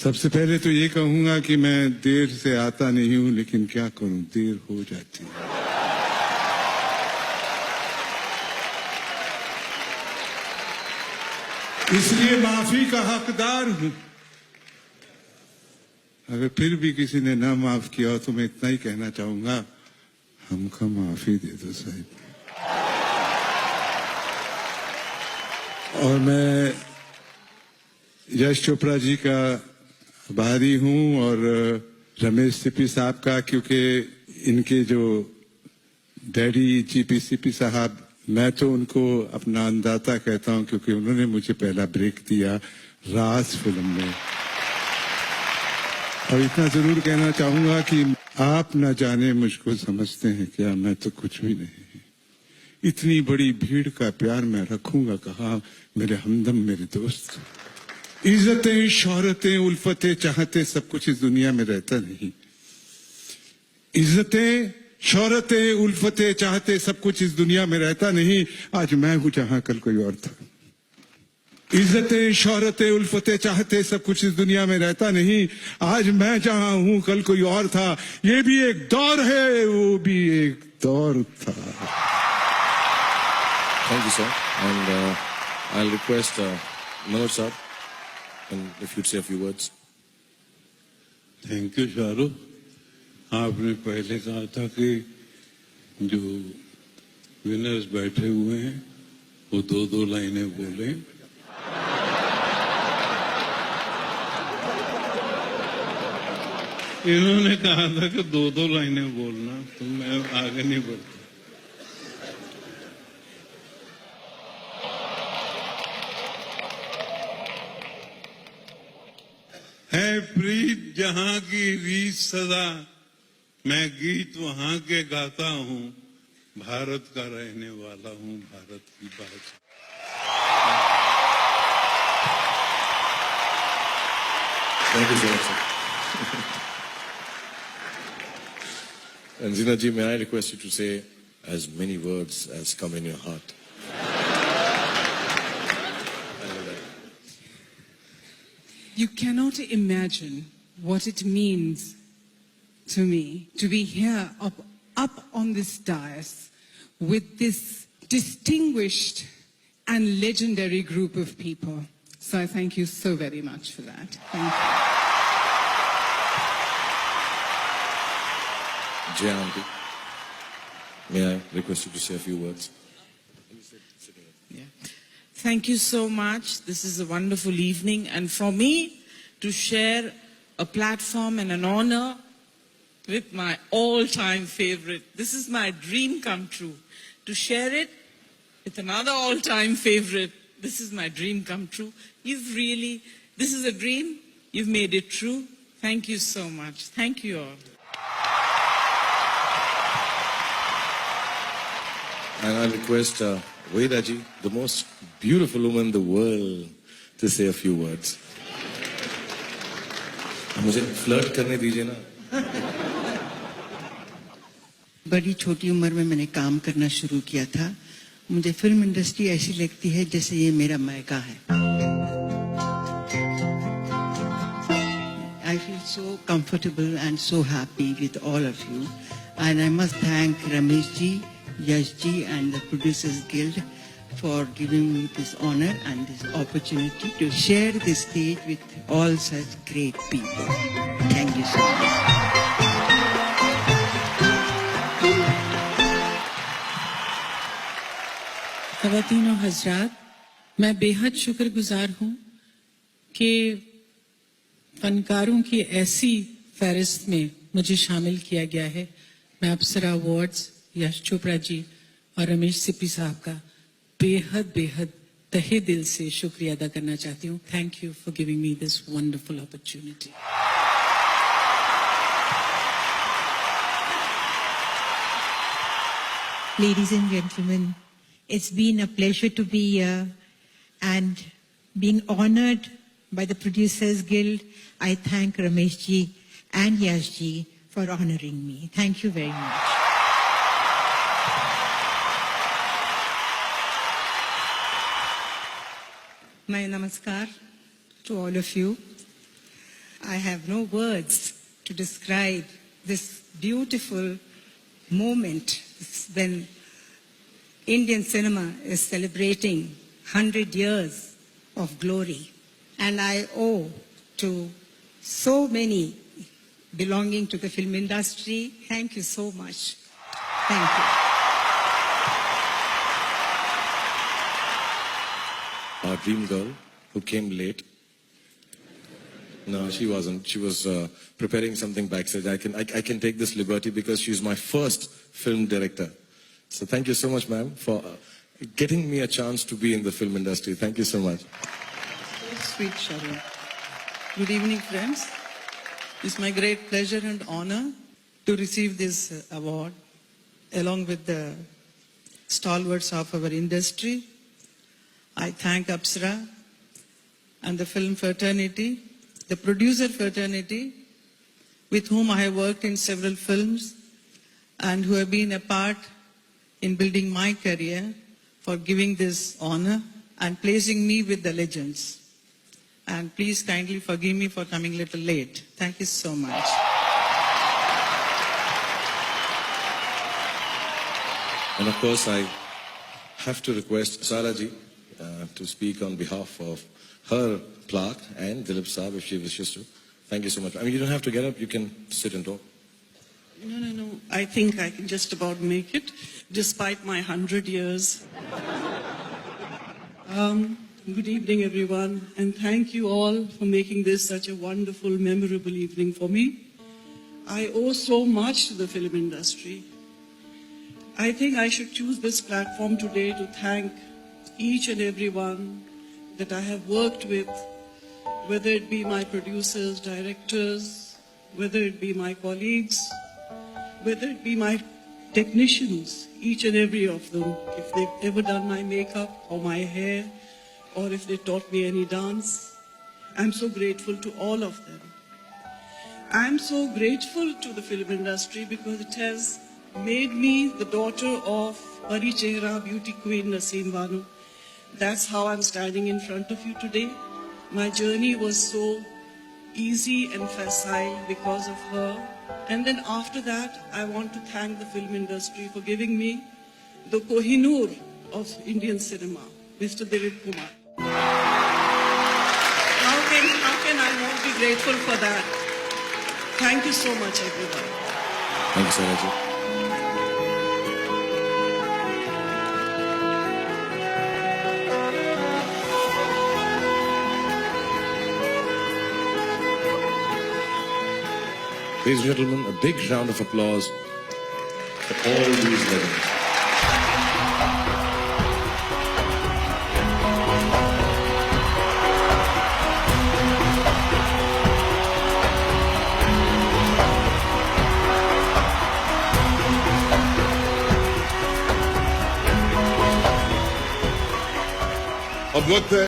सबसे पहले तो ये कहूंगा कि मैं देर से आता नहीं हूं, लेकिन क्या करूं, देर हो जाती है। इसलिए माफी का हकदार हूं। अगर फिर भी किसी ने ना माफ किया हो तो मैं इतना ही कहना चाहूंगा, हमको माफी दे दो साहब। और मैं यश चोपड़ा जी का आभारी हूं और रमेश सिप्पी साहब का, क्योंकि इनके जो डैडी जीपी साहब, मैं तो उनको अपना अन्नदाता कहता हूं, क्योंकि उन्होंने मुझे पहला ब्रेक दिया राज फिल्म में। और इतना जरूर कहना चाहूंगा कि आप न जाने मुझको समझते हैं क्या, मैं तो कुछ भी नहीं। इतनी बड़ी भीड़ का प्यार मैं रखूंगा कहाँ, मेरे हमदम, मेरे दोस्त। इज्जतें, शोहरतें, उल्फतें, चाहते सब कुछ इस दुनिया में रहता नहीं। इज्जतें, शोहरतें, उल्फतें, चाहते सब कुछ इस दुनिया में रहता नहीं। आज मैं हूं जहां कल कोई और था। इज्जतें, शोहरतें, उल्फतें, चाहते सब कुछ इस दुनिया में रहता नहीं। आज मैं जहां हूं कल कोई और था। ये भी एक दौर है, वो भी एक दौर था। Thank you, sir. And I'll request Manoj sir, and if you'd say a few words. Thank you Shahrukh. आपने पहले कहा था कि जो विनर्स बैठे हुए हैं वो दो दो लाइनें बोलें। इन्होंने कहा था कि दो दो लाइनें बोलना, तो मैं आगे नहीं बढ़ता। है प्रीत जहां की रीत सदा, मैं गीत वहां के गाता हूं। भारत का रहने वाला हूं, भारत की भाषा। Thank you so much, sir. And Zina ji, may I request you to say as many words as come in your heart. You cannot imagine what it means to me to be here up on this dais with this distinguished and legendary group of people. So I thank you so very much for that. Thank you. Jay aunty, may I request you to say a few words? Yeah. Thank you so much. This is a wonderful evening, and for me to share a platform and an honor with my all-time favorite. This is my dream come true. To share it with another all-time favorite. This is my dream come true. This is a dream. You've made it true. Thank you so much. Thank you all. And I request Veda ji, the most beautiful woman in the world, to say a few words. मुझे flirt करने दीजिए ना। बड़ी छोटी उम्र में मैंने काम करना शुरू किया था। मुझे फिल्म इंडस्ट्री ऐसी लगती है जैसे ये मेरा मायका है। I feel so comfortable and so happy with all of you, and I must thank Ramesh ji, Yash ji, and the Producers Guild for giving me this honor and this opportunity to share this stage with all such great people. Thank you so much. ख़वातीन और हज़रात, मैं बेहद शुक्रगुजार हूँ कि फनकारों की ऐसी फहरिस्त में मुझे शामिल किया गया है। मैं अप्सरा अवार्ड्स, यश चोपड़ा जी और रमेश सिप्पी साहब का बेहद तहे दिल से शुक्रिया अदा करना चाहती हूँ। Thank you for giving me this wonderful opportunity. Ladies and gentlemen, it's been a pleasure to be here and being honored by the Producers Guild. I thank Ramesh ji and Yash ji for honoring me. Thank you very much. My namaskar to all of you. I have no words to describe this beautiful moment when Indian cinema is celebrating 100 years of glory. And I owe to so many belonging to the film industry. Thank you so much. Thank you. Our dream girl who came late. No, she wasn't. She was preparing something backstage. I can take this liberty because she's my first film director. So thank you so much, ma'am, for getting me a chance to be in the film industry. Thank you so much. Sweet Sharon. Good evening, friends. It's my great pleasure and honor to receive this award along with the stalwarts of our industry. I thank Apsara and the film fraternity, the producer fraternity, with whom I have worked in several films and who have been a part in building my career, for giving this honor and placing me with the legends. And please kindly forgive me for coming a little late. Thank you so much. And of course, I have to request Saraji to speak on behalf of her plaque and Dilip Saab if she wishes to. Thank you so much. I mean, you don't have to get up. You can sit and talk. No. I think I can just about make it, despite my 100 years. Good evening, everyone, and thank you all for making this such a wonderful, memorable evening for me. I owe so much to the film industry. I think I should choose this platform today to thank each and everyone that I have worked with, whether it be my producers, directors, whether it be my colleagues, whether it be my technicians, each and every of them, if they've ever done my makeup or my hair, or if they taught me any dance. I'm so grateful to all of them. I'm so grateful to the film industry because it has made me the daughter of Pari Chehra beauty queen Naseem Banu. That's how I'm standing in front of you today. My journey was so easy and facile because of her. And then after that, I want to thank the film industry for giving me the Kohinoor of Indian cinema, Mr. Dilip Kumar. How can I not be grateful for that? Thank you so much, everyone. Thank you, Saraji. Ladies and gentlemen, a big round of applause for all these legends. अब वक्त है